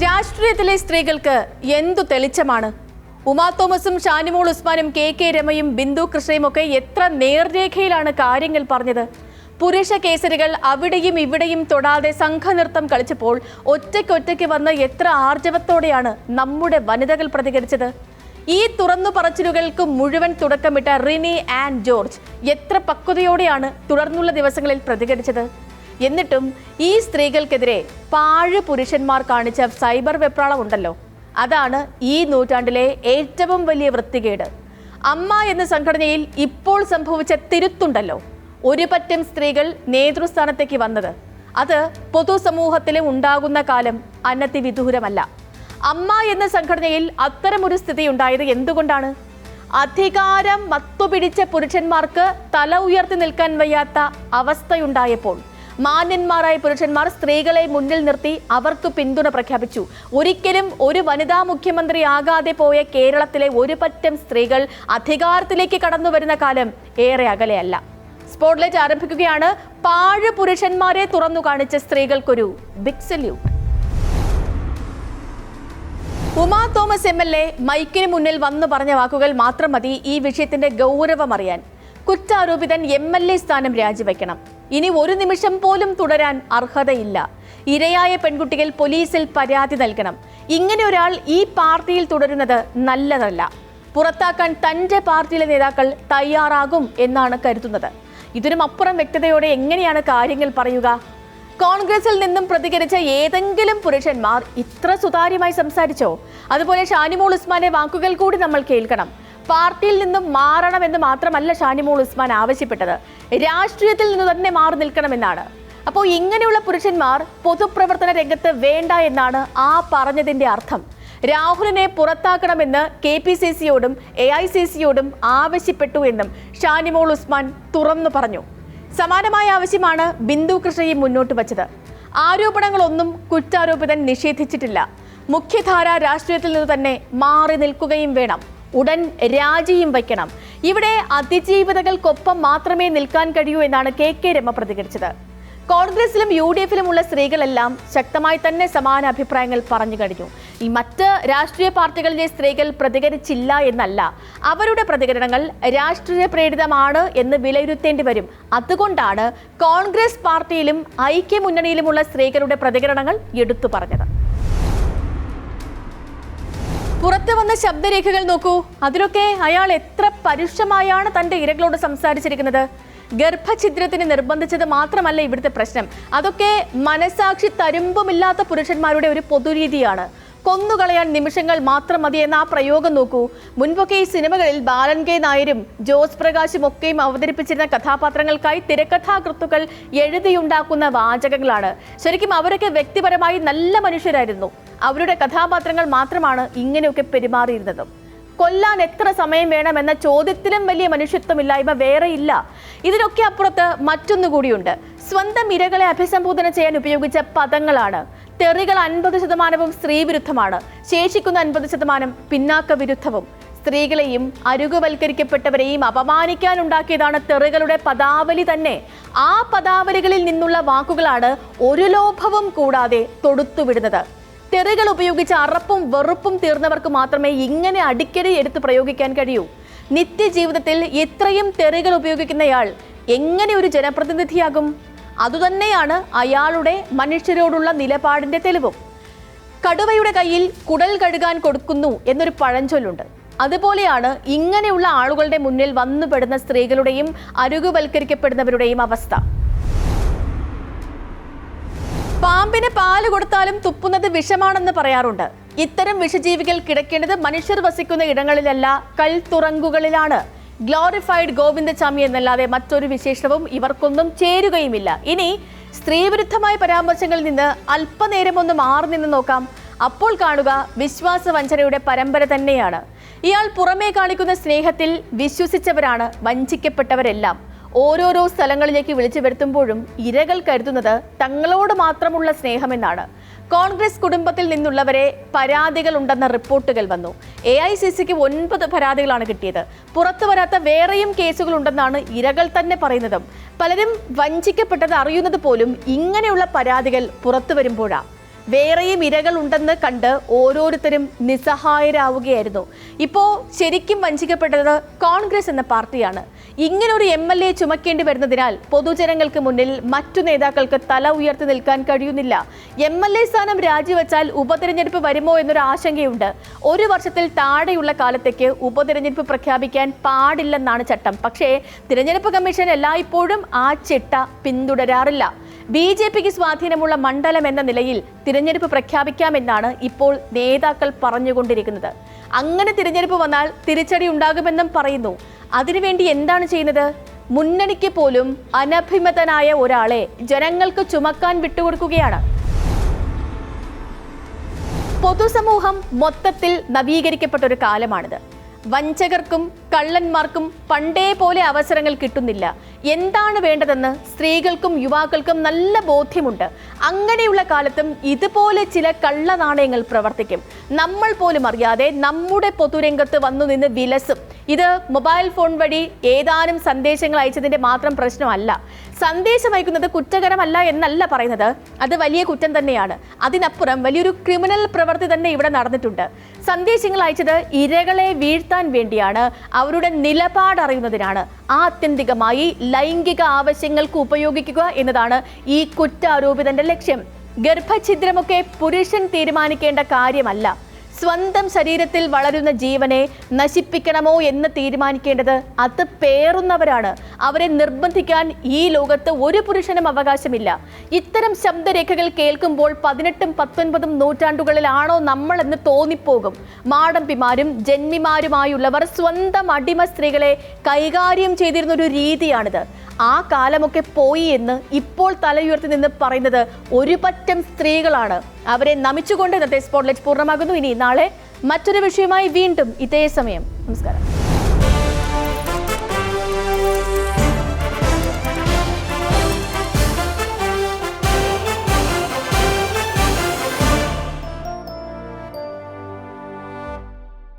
രാഷ്ട്രീയത്തിലെ സ്ത്രീകൾക്ക് എന്തു തെളിച്ചമാണ്? ഉമാ തോമസും ഷാനിമോൾ ഉസ്മാനും കെ രമയും ബിന്ദു കൃഷ്ണയും ഒക്കെ എത്ര നേർരേഖയിലാണ് കാര്യങ്ങൾ പറഞ്ഞത്. പുരുഷ കേസരികൾ അവിടെയും ഇവിടെയും തൊടാതെ സംഘനൃത്തം കളിച്ചപ്പോൾ ഒറ്റയ്ക്കൊറ്റയ്ക്ക് വന്ന് എത്ര ആർജവത്തോടെയാണ് നമ്മുടെ വനിതകൾ പ്രതികരിച്ചത്. ഈ തുറന്നു പറച്ചിലുകൾക്ക് മുഴുവൻ തുടക്കമിട്ട റിനി ആൻഡ് ജോർജ് എത്ര പക്വതയോടെയാണ് തുടർന്നുള്ള ദിവസങ്ങളിൽ പ്രതികരിച്ചത്. എന്നിട്ടും ഈ സ്ത്രീകൾക്കെതിരെ പാഴ് പുരുഷന്മാർ കാണിച്ച സൈബർ വെപ്രാളം ഉണ്ടല്ലോ, അതാണ് ഈ നൂറ്റാണ്ടിലെ ഏറ്റവും വലിയ വൃത്തികേട്. അമ്മ എന്ന സംഘടനയിൽ ഇപ്പോൾ സംഭവിച്ച തിരുത്തുണ്ടല്ലോ, ഒരു പറ്റം സ്ത്രീകൾ നേതൃസ്ഥാനത്തേക്ക് വന്നത്, അത് പൊതുസമൂഹത്തിലെ ഉണ്ടാകുന്ന കാലം അനതിവിദൂരമല്ല. അമ്മ എന്ന സംഘടനയിൽ അത്തരമൊരു സ്ഥിതി ഉണ്ടായത് എന്തുകൊണ്ടാണ്? അധികാരം മത്തുപിടിച്ച പുരുഷന്മാർക്ക് തല ഉയർത്തി നിൽക്കാൻ വയ്യാത്ത അവസ്ഥയുണ്ടായപ്പോൾ മാന്യന്മാരായ പുരുഷന്മാർ സ്ത്രീകളെ മുന്നിൽ നിർത്തി അവർക്ക് പിന്തുണ പ്രഖ്യാപിച്ചു. ഒരിക്കലും ഒരു വനിതാ മുഖ്യമന്ത്രി ആകാതെ പോയ കേരളത്തിലെ ഒരു പറ്റം സ്ത്രീകൾ അധികാരത്തിലേക്ക് കടന്നു വരുന്ന കാലം ഏറെ അകലെയല്ല. സ്പോട്ട്ലൈറ്റ് ആരംഭിക്കുകയാണ്. പാഴ് പുരുഷന്മാരെ തുറന്നു കാണിച്ച സ്ത്രീകൾക്കൊരു big salute. Uma Thomas MLA മൈക്കിന് മുന്നിൽ വന്നു പറഞ്ഞ വാക്കുകൾ മാത്രം മതി ഈ വിഷയത്തിന്റെ ഗൗരവം അറിയാൻ. കുറ്റാരോപിതൻ MLA സ്ഥാനം രാജിവെക്കണം. ഇനി ഒരു നിമിഷം പോലും തുടരാൻ അർഹതയില്ല. ഇരയായ പെൺകുട്ടികൾ പോലീസിൽ പരാതി നൽകണം. ഇങ്ങനെ ഒരാൾ ഈ പാർട്ടിയിൽ തുടരുന്നത് നല്ലതല്ല. പുറത്താക്കാൻ തന്റെ പാർട്ടിയിലെ നേതാക്കൾ തയ്യാറാകും എന്നാണ് കരുതുന്നത്. ഇതിനും അപ്പുറം വ്യക്തതയോടെ എങ്ങനെയാണ് കാര്യങ്ങൾ പറയുക? കോൺഗ്രസിൽ നിന്നും പ്രതികരിച്ച ഏതെങ്കിലും പുരുഷന്മാർ ഇത്ര സുതാര്യമായി സംസാരിച്ചോ? അതുപോലെ ഷാനിമോൾ ഉസ്മാന്റെ വാക്കുകൾ കൂടി നമ്മൾ കേൾക്കണം. പാർട്ടിയിൽ നിന്നും മാറണമെന്ന് മാത്രമല്ല ഷാനിമോൾ ഉസ്മാൻ ആവശ്യപ്പെട്ടത്, രാഷ്ട്രീയത്തിൽ നിന്ന് തന്നെ മാറി നിൽക്കണമെന്നാണ്. അപ്പോൾ ഇങ്ങനെയുള്ള പുരുഷന്മാർ പൊതുപ്രവർത്തന രംഗത്ത് വേണ്ട എന്നാണ് ആ പറഞ്ഞതിന്റെ അർത്ഥം. രാഹുലിനെ പുറത്താക്കണമെന്ന് KPCCയോടും AICCയോടും ആവശ്യപ്പെട്ടു എന്നും ഷാനിമോൾ ഉസ്മാൻ തുറന്നു പറഞ്ഞു. സമാനമായ ആവശ്യമാണ് ബിന്ദു കൃഷ്ണയും മുന്നോട്ട് വച്ചത്. ആരോപണങ്ങളൊന്നും കുറ്റാരോപിതൻ നിഷേധിച്ചിട്ടില്ല. മുഖ്യധാര രാഷ്ട്രീയത്തിൽ നിന്ന് തന്നെ മാറി നിൽക്കുകയും വേണം. ഉടൻ രാജിയും വയ്ക്കണം. ഇവിടെ അതിജീവിതകൾക്കൊപ്പം മാത്രമേ നിൽക്കാൻ കഴിയൂ എന്നാണ് കെ രമ പ്രതികരിച്ചത്. കോൺഗ്രസിലും UDFിലുമുള്ള സ്ത്രീകളെല്ലാം ശക്തമായി തന്നെ സമാന അഭിപ്രായങ്ങൾ പറഞ്ഞു കഴിഞ്ഞു. ഈ മറ്റ് രാഷ്ട്രീയ പാർട്ടികളിലെ സ്ത്രീകൾ പ്രതികരിച്ചില്ല എന്നല്ല, അവരുടെ പ്രതികരണങ്ങൾ രാഷ്ട്രീയ പ്രേരിതമാണ് എന്ന് വിലയിരുത്തേണ്ടി വരും. അതുകൊണ്ടാണ് കോൺഗ്രസ് പാർട്ടിയിലും ഐക്യമുന്നണിയിലുമുള്ള സ്ത്രീകളുടെ പ്രതികരണങ്ങൾ എടുത്തു പറഞ്ഞത്. പുറത്തു വന്ന ശബ്ദരേഖകൾ നോക്കൂ. അതിലൊക്കെ അയാൾ എത്ര പരുഷമായാണ് തന്റെ ഇരകളോട് സംസാരിച്ചിരിക്കുന്നത്. ഗർഭഛിദ്രത്തിന് നിർബന്ധിച്ചത് മാത്രമല്ല ഇവിടുത്തെ പ്രശ്നം, അതൊക്കെ മനസാക്ഷി തരുമ്പുമില്ലാത്ത പുരുഷന്മാരുടെ ഒരു പൊതുരീതിയാണ്. കൊന്നുകളയാൻ നിമിഷങ്ങൾ മാത്രം മതി എന്ന ആ പ്രയോഗം നോക്കൂ. മുൻപൊക്കെ ഈ സിനിമകളിൽ ബാലൻ K നായരും ജോസ് പ്രകാശും ഒക്കെയും അവതരിപ്പിച്ചിരുന്ന കഥാപാത്രങ്ങൾക്കായി തിരക്കഥാകൃത്തുക്കൾ എഴുതിയുണ്ടാക്കുന്ന വാചകങ്ങളാണ്. ശരിക്കും അവരൊക്കെ വ്യക്തിപരമായി നല്ല മനുഷ്യരായിരുന്നു. അവരുടെ കഥാപാത്രങ്ങൾ മാത്രമാണ് ഇങ്ങനെയൊക്കെ പെരുമാറിയിരുന്നത്. കൊല്ലാൻ എത്ര സമയം വേണമെന്ന ചോദ്യത്തിലും വലിയ മനുഷ്യത്വമില്ലായ്മ വേറെ ഇല്ല. ഇതിനൊക്കെ അപ്പുറത്ത് മറ്റൊന്നുകൂടിയുണ്ട്. സ്വന്തം ഇരകളെ അഭിസംബോധന ചെയ്യാൻ ഉപയോഗിച്ച പദങ്ങളാണ്. തെറികൾ 50% സ്ത്രീ വിരുദ്ധമാണ്, ശേഷിക്കുന്ന 50% പിന്നാക്ക വിരുദ്ധവും. സ്ത്രീകളെയും അരുകുവൽക്കരിക്കപ്പെട്ടവരെയും അപമാനിക്കാനുണ്ടാക്കിയതാണ് തെറികളുടെ പദാവലി തന്നെ. ആ പദാവലികളിൽ നിന്നുള്ള വാക്കുകളാണ് ഒരു ലോഭവും കൂടാതെ തൊടുത്തുവിടുന്നത്. തെറികൾ ഉപയോഗിച്ച് അറപ്പും വെറുപ്പും തീർന്നവർക്ക് മാത്രമേ ഇങ്ങനെ അടിക്കടി എടുത്ത് പ്രയോഗിക്കാൻ കഴിയൂ. നിത്യജീവിതത്തിൽ ഇത്രയും തെറികൾ ഉപയോഗിക്കുന്നയാൾ എങ്ങനെ ഒരു ജനപ്രതിനിധിയാകും? അതുതന്നെയാണ് അയാളുടെ മനുഷ്യരോടുള്ള നിലപാടിന്റെ തെളിവും. കടുവയുടെ കയ്യിൽ കുടൽ കഴുകാൻ കൊടുക്കുന്നു എന്നൊരു പഴഞ്ചൊല്ലുണ്ട്. അതുപോലെയാണ് ഇങ്ങനെയുള്ള ആളുകളുടെ മുന്നിൽ വന്നുപെടുന്ന സ്ത്രീകളുടെയും അരുകുവൽക്കരിക്കപ്പെടുന്നവരുടെയും അവസ്ഥ. പാമ്പിന് പാല് കൊടുത്താലും തുപ്പുന്നത് വിഷമാണെന്ന് പറയാറുണ്ട്. ഇത്തരം വിഷജീവികൾ കിടക്കേണ്ടത് മനുഷ്യർ വസിക്കുന്ന ഇടങ്ങളിലല്ല, കൽത്തുറങ്കുകളിലാണ്. ഗ്ലോറിഫൈഡ് ഗോവിന്ദചാമി എന്നല്ലാതെ മറ്റൊരു വിശേഷവും ഇവർക്കൊന്നും ചേരുകയുമില്ല. ഇനി സ്ത്രീവിരുദ്ധമായ പരാമർശങ്ങളിൽ നിന്ന് അല്പനേരം ഒന്ന് മാറി നിന്ന് നോക്കാം. അപ്പോൾ കാണുക വിശ്വാസവഞ്ചനയുടെ പരമ്പര തന്നെയാണ്. ഇയാൾ പുറമേ കാണിക്കുന്ന സ്നേഹത്തിൽ വിശ്വസിച്ചവരാണ് വഞ്ചിക്കപ്പെട്ടവരെല്ലാം. ഓരോരോ സ്ഥലങ്ങളിലേക്ക് വിളിച്ചു വരുത്തുമ്പോഴും ഇരകൾ കരുതുന്നത് തങ്ങളോട് മാത്രമുള്ള സ്നേഹമെന്നാണ്. കോൺഗ്രസ് കുടുംബത്തിൽ നിന്നുള്ളവരെ പരാതികൾ ഉണ്ടെന്ന റിപ്പോർട്ടുകൾ വന്നു. AICCക്ക് 9 പരാതികളാണ് കിട്ടിയത്. പുറത്തു വരാത്ത വേറെയും കേസുകൾ ഉണ്ടെന്നാണ് ഇരകൾ തന്നെ പറയുന്നതും. പലരും വഞ്ചിക്കപ്പെട്ടത് അറിയുന്നത് പോലും ഇങ്ങനെയുള്ള പരാതികൾ പുറത്തു വരുമ്പോഴാണ്. വേറെയും ഇരകൾ ഉണ്ടെന്ന് കണ്ട് ഓരോരുത്തരും നിസ്സഹായരാവുകയായിരുന്നു. ഇപ്പോൾ ശരിക്കും വഞ്ചിക്കപ്പെട്ടത് കോൺഗ്രസ് എന്ന പാർട്ടിയാണ്. ഇങ്ങനൊരു MLA ചുമക്കേണ്ടി വരുന്നതിനാൽ പൊതുജനങ്ങൾക്ക് മുന്നിൽ മറ്റു നേതാക്കൾക്ക് തല ഉയർത്തി നിൽക്കാൻ കഴിയുന്നില്ല. MLA സ്ഥാനം രാജിവെച്ചാൽ ഉപതെരഞ്ഞെടുപ്പ് വരുമോ എന്നൊരു ആശങ്കയുണ്ട്. 1 വർഷത്തിൽ താഴെയുള്ള കാലത്തേക്ക് ഉപതെരഞ്ഞെടുപ്പ് പ്രഖ്യാപിക്കാൻ പാടില്ലെന്നാണ് ചട്ടം. പക്ഷേ തിരഞ്ഞെടുപ്പ് കമ്മീഷൻ എല്ലായ്പ്പോഴും ആ ചിട്ട പിന്തുടരാറില്ല. BJPക്ക് സ്വാധീനമുള്ള മണ്ഡലം എന്ന നിലയിൽ തിരഞ്ഞെടുപ്പ് പ്രഖ്യാപിക്കാമെന്നാണ് ഇപ്പോൾ നേതാക്കൾ പറഞ്ഞുകൊണ്ടിരിക്കുന്നത്. അങ്ങനെ തിരഞ്ഞെടുപ്പ് വന്നാൽ തിരിച്ചടി ഉണ്ടാകുമെന്നും പറയുന്നു. അതിനുവേണ്ടി എന്താണ് ചെയ്യുന്നത്? മുന്നണിക്ക് പോലും അനഭിമതനായ ഒരാളെ ജനങ്ങൾക്ക് ചുമക്കാൻ വിട്ടുകൊടുക്കുകയാണ്. പൊതുസമൂഹം മൊത്തത്തിൽ നവീകരിക്കപ്പെട്ട ഒരു കാലമാണിത്. വഞ്ചകർക്കും കള്ളന്മാർക്കും പണ്ടേ പോലെ അവസരങ്ങൾ കിട്ടുന്നില്ല. എന്താണ് വേണ്ടതെന്ന് സ്ത്രീകൾക്കും യുവാക്കൾക്കും നല്ല ബോധ്യമുണ്ട്. അങ്ങനെയുള്ള കാലത്തും ഇതുപോലെ ചില കള്ളനാണയങ്ങൾ പ്രവർത്തിക്കും. നമ്മൾ പോലും അറിയാതെ നമ്മുടെ പൊതുരംഗത്ത് വന്നു നിന്ന് വിലസും. ഇത് മൊബൈൽ ഫോൺ വഴി ഏതാനും സന്ദേശങ്ങൾ അയച്ചതിന്റെ മാത്രം പ്രശ്നമല്ല. സന്ദേശം അയക്കുന്നത് കുറ്റകരമല്ല എന്നല്ല പറയുന്നത്, അത് വലിയ കുറ്റം തന്നെയാണ്. അതിനപ്പുറം വലിയൊരു ക്രിമിനൽ പ്രവൃത്തി തന്നെ ഇവിടെ നടന്നിട്ടുണ്ട്. സന്ദേശങ്ങൾ അയച്ചത് ഇരകളെ വീഴ്ത്താൻ വേണ്ടിയാണ്, അവരുടെ നിലപാട് അറിയുന്നതിനാണ്. ആത്യന്തികമായി ലൈംഗിക ആവശ്യങ്ങൾക്ക് ഉപയോഗിക്കുക എന്നതാണ് ഈ കുറ്റാരോപിതന്റെ ലക്ഷ്യം. ഗർഭഛിദ്രമൊക്കെ പുരുഷൻ തീരുമാനിക്കേണ്ട കാര്യമല്ല. സ്വന്തം ശരീരത്തിൽ വളരുന്ന ജീവനെ നശിപ്പിക്കണമോ എന്ന് തീരുമാനിക്കേണ്ടത് അത് പേറുന്നവരാണ്. അവരെ നിർബന്ധിക്കാൻ ഈ ലോകത്ത് ഒരു പുരുഷനും അവകാശമില്ല. ഇത്തരം ശബ്ദരേഖകൾ കേൾക്കുമ്പോൾ 18ഉം 19ഉം നൂറ്റാണ്ടുകളിലാണോ നമ്മളെന്ന് തോന്നിപ്പോകും. മാടമ്പിമാരും ജന്മിമാരുമായുള്ളവർ സ്വന്തം അടിമ സ്ത്രീകളെ കൈകാര്യം ചെയ്തിരുന്ന ഒരു രീതിയാണിത്. ആ കാലമൊക്കെ പോയി എന്ന് ഇപ്പോൾ തലയുയർത്തി നിന്ന് പറയുന്നത് ഒരു പറ്റം സ്ത്രീകളാണ്. അവരെ നമിച്ചുകൊണ്ട് ഇന്നത്തെ സ്പോട്ട്ലൈറ്റ് പൂർണ്ണമാകുന്നു. ഇനി നാളെ മറ്റൊരു വിഷയമായി വീണ്ടും ഇതേ സമയം. നമസ്കാരം.